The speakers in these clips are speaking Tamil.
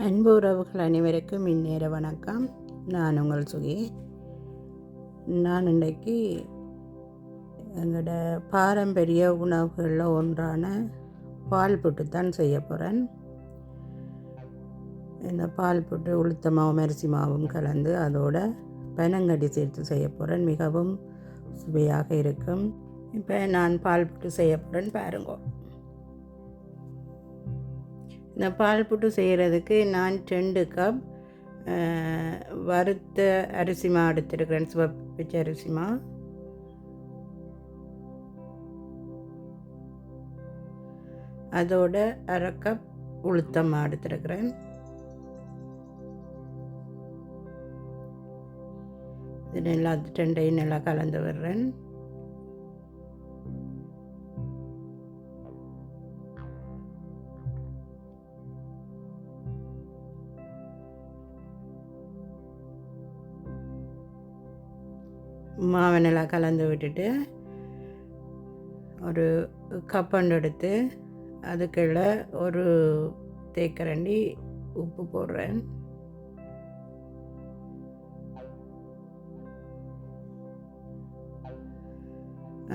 அன்பு உறவுகள் அனைவருக்கும் இந்நேர வணக்கம். நான் உங்கள் சுகி. நான் இன்றைக்கு எங்களோட பாரம்பரிய உணவுகளில் ஒன்றான பால் புட்டு தான் செய்ய போகிறேன். இந்த பால் புட்டு உளுத்த மாவும் அரிசி மாவும் கலந்து அதோட பனங்கட்டி சேர்த்து செய்ய போகிறேன். மிகவும் சுவையாக இருக்கும். இப்போ நான் பால் புட்டு செய்ய போகிறேன், பாருங்க. இந்த பால் புட்டு செய்கிறதுக்கு நான் 2 கப் வறுத்த அரிசி மா எடுத்துருக்கிறேன், சிவப்பு அரிசி மா. அதோட 1/2 கப் உளுத்தம்மா எடுத்துருக்கிறேன். இது நல்லா 2ஐயும் நல்லா கலந்து விடுறேன். மாவை நல்லா கலந்து விட்டுட்டு ஒரு கப்பண்டு எடுத்து அதுக்குள்ள ஒரு தேக்கரண்டி உப்பு போடுறேன்.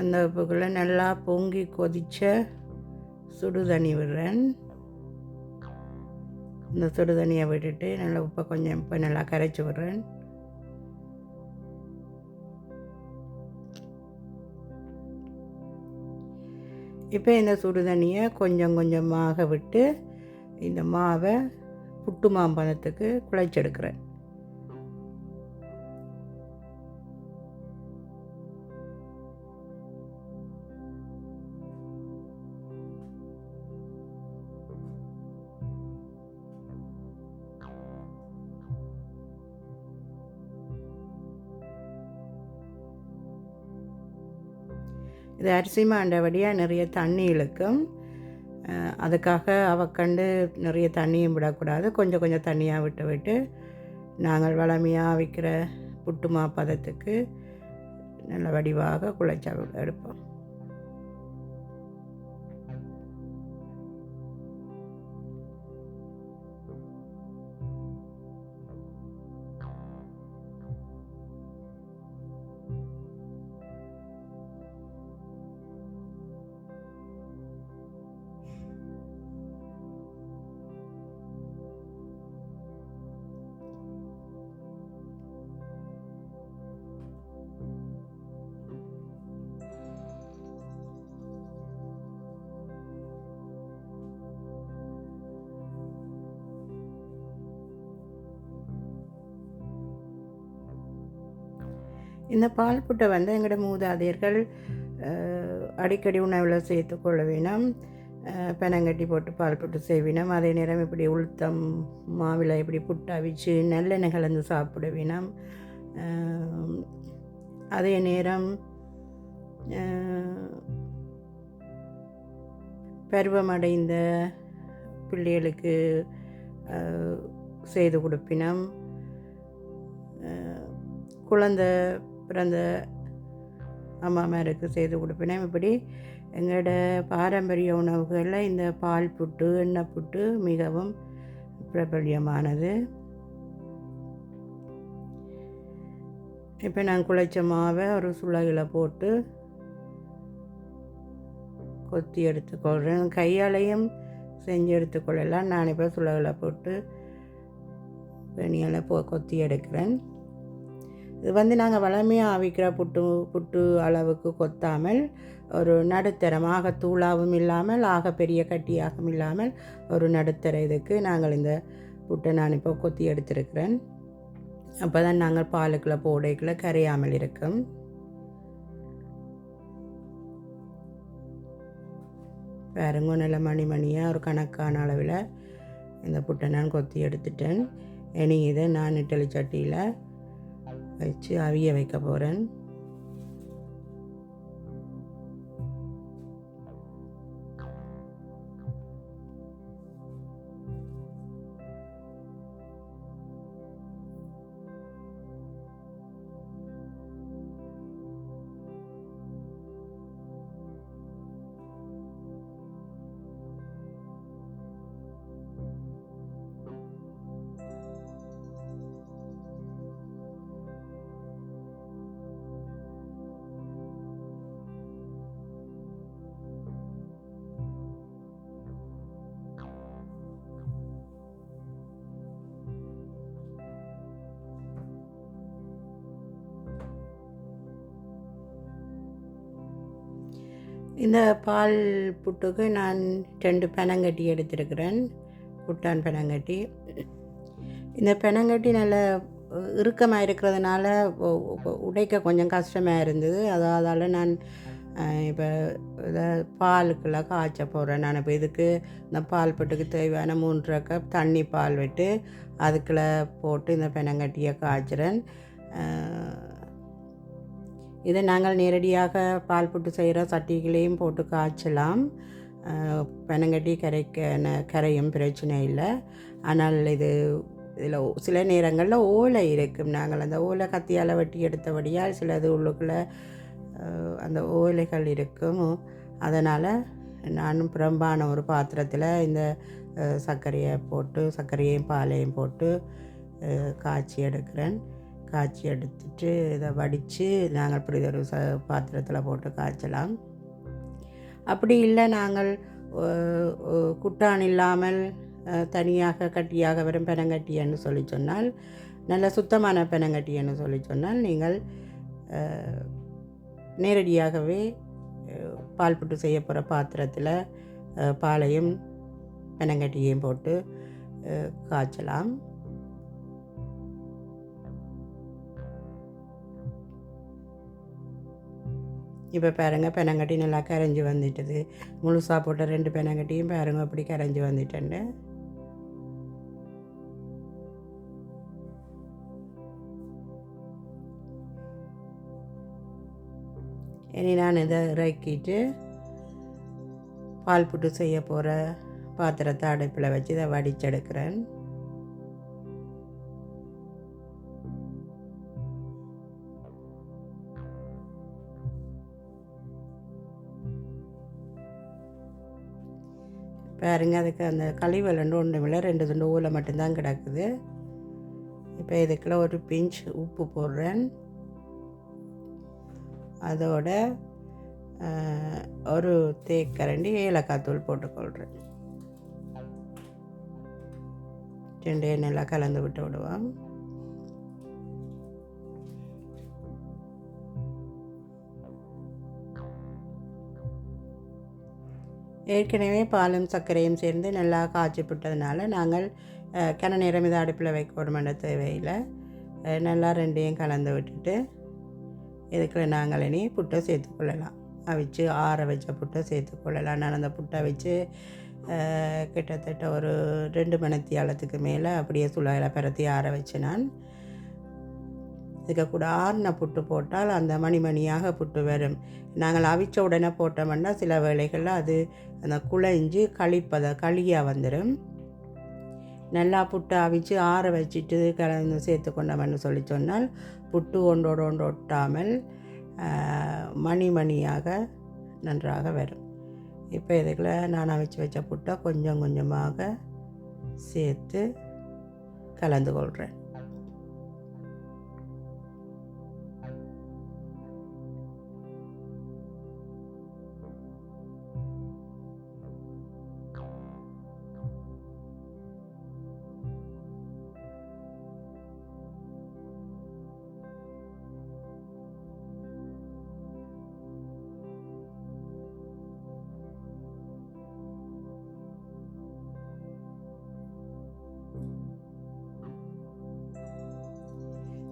அந்த உப்புக்குள்ளே நல்லா பொங்கி கொதித்த சுடு தண்ணி விடுறேன். இந்த சுடு தண்ணியை விட்டுட்டு நல்லா உப்பை கொஞ்சம் இப்போ நல்லா கரைச்சி விடுறேன். இப்போ இந்த சுடு தண்ணியை கொஞ்சம் கொஞ்சமாக விட்டு இந்த மாவை புட்டு மாம்பழத்துக்கு குழைச்செடுக்கிறேன். இது அரிசி மாண்டபடியாக நிறைய தண்ணி இழுக்கும். அதுக்காக அவக்கண்டு நிறைய தண்ணியும் விடக்கூடாது. கொஞ்சம் கொஞ்சம் தண்ணியாக விட்டு நாங்கள் வளமையாக விற்கிற புட்டுமா பதத்துக்கு நல்ல வடிவாக குழைச்சா எடுப்போம். இந்த பால் புட்டை வந்து எங்களோட மூதாதையர்கள் அடிக்கடி உணவில் சேர்த்துக்கொள்ள வேணும். பெனங்கட்டி போட்டு பால் புட்டு செய்வினோம். அதே நேரம் இப்படி உளுத்தம் மாவில் இப்படி புட்டு அவிச்சு நல்லெண்ணெய் கலந்து சாப்பிட வேணும். அதே நேரம் பருவமடைந்த பிள்ளைகளுக்கு செய்து கொடுப்பினோம். குழந்தை பிறந்த அம்மாமாருக்கு செய்து கொடுப்பினோம். இப்படி எங்களோட பாரம்பரிய உணவுகளில் இந்த பால் புட்டு, எண்ணெய் புட்டு மிகவும் பிரபல்யமானது. இப்போ நான் குழைச்ச மாவை ஒரு சுளையில் போட்டு கொத்தி எடுத்துக்கொள்கிறேன். கையாலையும் செஞ்சு எடுத்துக்கொள்ளலாம். நான் இப்போ சுளையில் போட்டு வெனியால் கொத்தி எடுக்கிறேன். இது வந்து நாங்கள் வளமையாக அவிக்கிற புட்டு அளவுக்கு கொத்தாமல் ஒரு நடுத்தரமாக தூளாகவும் இல்லாமல் ஆக பெரிய கட்டியாகவும் இல்லாமல் ஒரு நடுத்தர இதுக்கு நாங்கள் இந்த புட்டை நான் இப்போ கொத்தி எடுத்திருக்கிறேன். அப்போ தான் நாங்கள் பாலுக்குள்ளே போடைக்குள்ளே கரையாமல் இருக்கும். பாருங்க, நல்ல மணியாக ஒரு கணக்கான அளவில் இந்த புட்டை நான் கொத்தி எடுத்துட்டேன். இனி இதை நான் இட்லி சட்டியில் வச்சு அவிய வைக்க போகிறேன். இந்த பால் புட்டுக்கு நான் 2 பெனங்கட்டி எடுத்திருக்கிறேன், குட்டான் பெனங்கட்டி. இந்த பெனங்கட்டி நல்ல இறுக்கமாக இருக்கிறதுனால உடைக்க கொஞ்சம் கஷ்டமாக இருந்தது. அதால் நான் இப்போ இதை பாலுக்கெல்லாம் காய்ச்ச போகிறேன். நான் இப்போ இதுக்கு இந்த பால் புட்டுக்கு தேவையான 3 கப் தண்ணி பால் விட்டு அதுக்குள்ளே போட்டு இந்த பெனங்கட்டியை காய்ச்சிறேன். இதை நாங்கள் நேரடியாக பால் புட்டு செய்கிற சட்டிகளையும் போட்டு காய்ச்சலாம். பெனங்கட்டி கரையும் பிரச்சனை இல்லை. ஆனால் இதில் சில நேரங்களில் ஓலை இருக்கும். நாங்கள் அந்த ஓலை கத்தியால் வெட்டி எடுத்தபடியால் சிலது உள்ளுக்குள்ளே அந்த ஓலைகள் இருக்கும். அதனால் நானும் புறம்பான ஒரு பாத்திரத்தில் இந்த சர்க்கரையையும் பாலையும் போட்டு காய்ச்சி எடுக்கிறேன். காய்ச்சி எடுத்துட்டு இதை வடித்து நாங்கள் இப்படி ஒரு பாத்திரத்தில் போட்டு காய்ச்சலாம். அப்படி இல்லை, நாங்கள் குட்டான் இல்லாமல் தனியாக கட்டியாக வரும் பெனங்கட்டின்னு சொல்லி சொன்னால், நல்ல சுத்தமான பெனங்கட்டின்னு சொல்லி சொன்னால், நீங்கள் நேரடியாகவே பால் புட்டு செய்ய போகிற பாத்திரத்தில் பாலையும் பெனங்கட்டியையும் போட்டு காய்ச்சலாம். இப்போ பாருங்கள், பெனங்கட்டி நல்லா கரைஞ்சி வந்துட்டுது. முழுசாக போட்ட 2 பெனங்கட்டியும் பாருங்கள் அப்படி கரைஞ்சி வந்துட்டேன்னு. இனி நான் இதை இறக்கிட்டு பால் புட்டு செய்ய போகிற பாத்திரத்தை அடுப்பில் வச்சு இதை வடிச்செடுக்கிறேன். பாருங்க, அதுக்கு அந்த கழிவலண்டு ஒன்றும் இல்லை, 2 துண்டு ஊலை மட்டும்தான் கிடக்குது. இப்போ இதுக்குள்ள ஒரு பிஞ்ச் உப்பு போடுறேன். அதோட ஒரு தேக்கரண்டி ஏலக்காய் தூள் போட்டுக்கொள்கிறேன். 2 நல்லா கலந்து விட்டு விடுவோம். ஏற்கனவே பாலும் சர்க்கரையும் சேர்ந்து நல்லா காய்ச்சி விட்டதுனால நாங்கள் கன நேரம் இதை அடுப்பில் வைக்கணுமென்ற தேவையில் நல்லா 2ஐயும் கலந்து விட்டுட்டு இதுக்குள்ள நாங்கள் இனி புட்டை சேர்த்துக்கொள்ளலாம். அவிச்சு ஆற வச்ச புட்டை சேர்த்துக்கொள்ளலாம். நான் அந்த புட்டை வச்சு கிட்டத்தட்ட ஒரு 2 மணித்தியாலத்துக்கு மேலே அப்படியே சுளையில் பரத்தி ஆற வச்சு நான் இதுக்கு கூட ஆறின புட்டு போட்டால் அந்த மணியாக புட்டு வரும். நாங்கள் அவிச்ச உடனே போட்டோம்னா சில வேளைகளில் அது அந்த குழைஞ்சி களியாக வந்துடும். நல்லா புட்டை அவிச்சு ஆற வச்சுட்டு கலந்து சேர்த்து கொண்டோம்னு சொல்லி சொன்னால் புட்டு ஒன்றோடு ஒன்று ஒட்டாமல் மணியாக நன்றாக வரும். இப்போ இதுக்குள்ள நான் அவிச்சு வச்ச புட்டை கொஞ்சம் கொஞ்சமாக சேர்த்து கலந்து கொள்கிறேன்.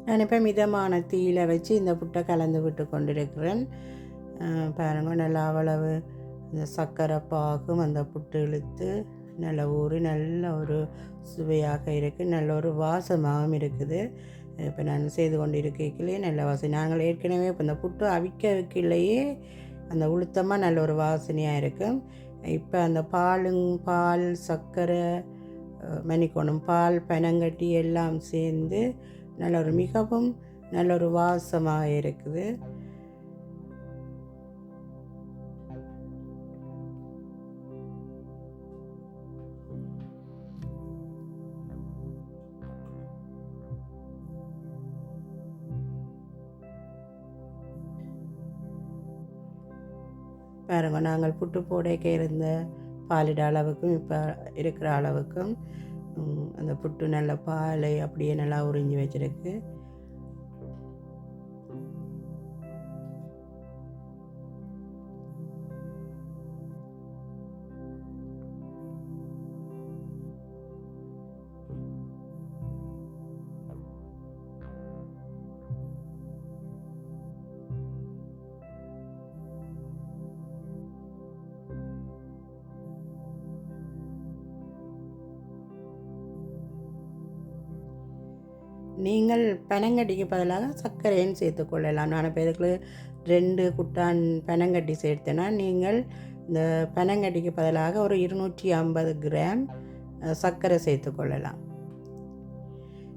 நான் இப்போ மிதமான தீயில வச்சு இந்த புட்டை கலந்து விட்டு கொண்டிருக்கிறேன். பாருங்க, நல்லா அவ்வளவு இந்த சர்க்கரை பாகும் அந்த புட்டு இழுத்து நல்ல ஊறி நல்ல ஒரு சுவையாக இருக்குது, நல்ல ஒரு வாசமாகவும் இருக்குது. இப்போ நான் செய்து கொண்டு இருக்கையிலே நல்ல வாசனை. நாங்கள் ஏற்கனவே இப்போ இந்த புட்டு அவிக்க வைக்கலையே அந்த உளுத்தமாக நல்ல ஒரு வாசனையாக இருக்கும். இப்போ அந்த பால் சர்க்கரை மணிக்கோணம் பால் பெனங்கட்டி எல்லாம் சேர்ந்து மிகவும் நல்ல ஒரு வாசமாக இருக்குது. பாருங்க, நாங்கள் புட்டு போடைக்க இருந்த பாலிட அளவுக்கும் இப்போ இருக்கிற அளவுக்கும் அந்த புட்டு நல்ல பாலை அப்படியே நல்லா உறிஞ்சி வச்சிருக்கு. நீங்கள் பனங்கட்டிக்கு பதிலாக சர்க்கரையும் சேர்த்துக்கொள்ளலாம். நான் இப்போ இதுக்கு 2 குட்டான் பனங்கட்டி சேர்த்தேன்னா நீங்கள் இந்த பனங்கட்டிக்கு பதிலாக ஒரு 250 கிராம் சர்க்கரை சேர்த்துக்கொள்ளலாம்.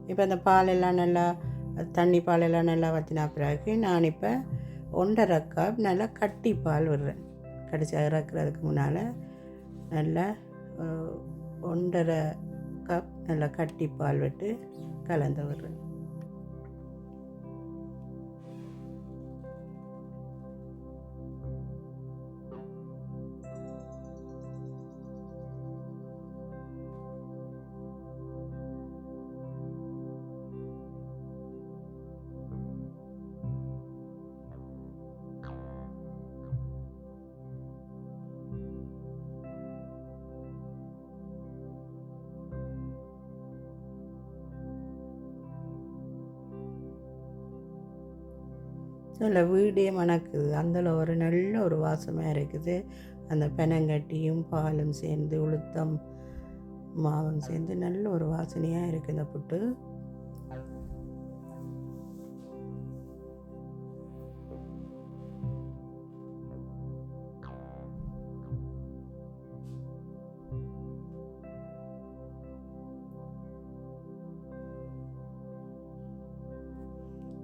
இப்போ இந்த பாலெல்லாம் நல்லா தண்ணி பாலெல்லாம் நல்லா வற்றினா பிறகு நான் இப்போ 1.5 கப் நல்லா கட்டி பால் விடுறேன். கடிச்சு இறக்குறதுக்கு முன்னால் நல்லா 1.5 கப் நல்லா கட்டி பால் விட்டு கலந்து விடுறேன். நல்ல வீடே மணக்குது. அதில் ஒரு நல்ல ஒரு வாசமாக இருக்குது. அந்த பனங்கட்டியும் பாலும் சேர்ந்து உளுத்தம் மாவும் சேர்ந்து நல்ல ஒரு வாசனையாக இருக்குது இந்த புட்டு.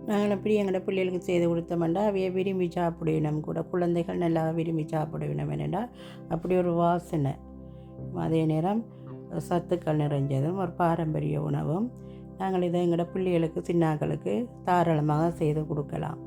நாங்கள் அப்படி எங்களோட பிள்ளைகளுக்கு செய்து கொடுத்தோம்னா அவைய விரும்பி சாப்பிடுவினோம். கூட குழந்தைகள் நல்லா விரும்பி சாப்பிடுவினோம். என்னென்னா அப்படி ஒரு வாசனை, அதே நேரம் சத்துக்கள் நிறைஞ்சதும் ஒரு பாரம்பரிய உணவும். நாங்கள் இதை எங்களோட பிள்ளைகளுக்கு சின்னாக்களுக்கு தாராளமாக செய்து கொடுக்கலாம்.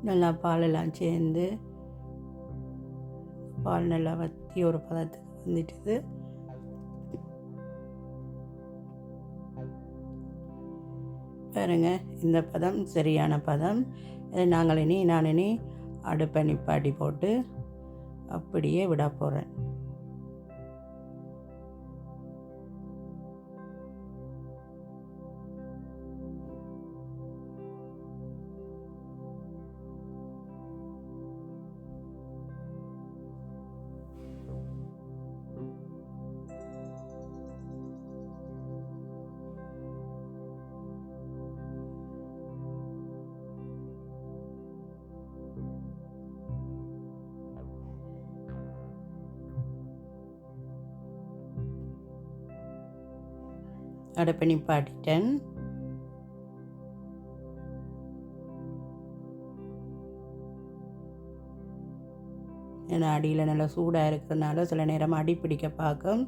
நல்லா பாலெல்லாம் சேர்ந்து பால் நல்லா வற்றி ஒரு பதத்துக்கு வந்துட்டுது. பாருங்க, இந்த பதம் சரியான பதம். நான் இனி அடுப்பை நிப்பாட்டி போட்டு அப்படியே விட போகிறேன். அடுப்பை நிப்பாட்டிட்டேன். ஏன்னா அடியில் நல்லா சூடாக இருக்கிறதுனால சில நேரம் அடி பிடிக்க பார்க்கும்.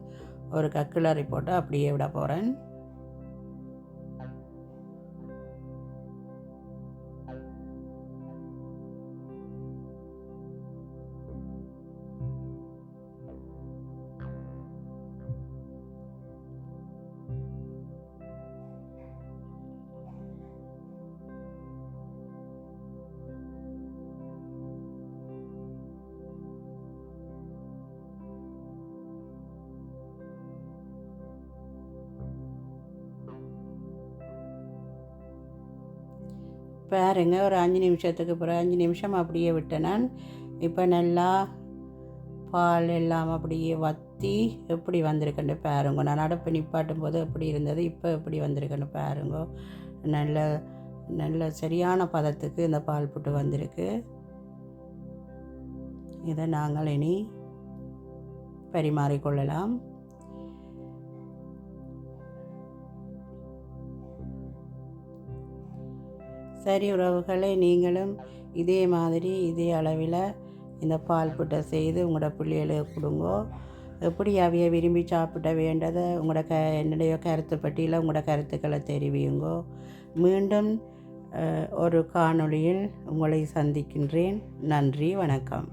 ஒரு கிளறி போட்டு அப்படியே விட போகிறேன். பாருங்க, ஒரு 5 நிமிஷத்துக்கு பிறகு 5 நிமிஷம் அப்படியே விட்டேன் நான். இப்போ நல்லா பால் எல்லாம் அப்படியே வற்றி எப்படி வந்திருக்குன்னு பாருங்க. நான் அடுப்பு நிப்பாட்டும் போது எப்படி இருந்தது, இப்போ எப்படி வந்திருக்குன்னு பாருங்க. நல்ல நல்ல சரியான பதத்துக்கு இந்த பால் புட்டு வந்திருக்கு. இதை நாங்கள் இனி பரிமாறிக்கொள்ளலாம். சரி உறவுகளை, நீங்களும் இதே மாதிரி இதே அளவில் இந்த பால் புட்டை செய்து உங்களோட பிள்ளைகளுக்கு கொடுங்கோ. எப்படி அவைய விரும்பி சாப்பிட வேண்டதை என்னுடைய கருத்து பட்டியலில் உங்களோட கருத்துக்களை தெரிவியுங்கோ. மீண்டும் ஒரு காணொளியில் உங்களை சந்திக்கின்றேன். நன்றி, வணக்கம்.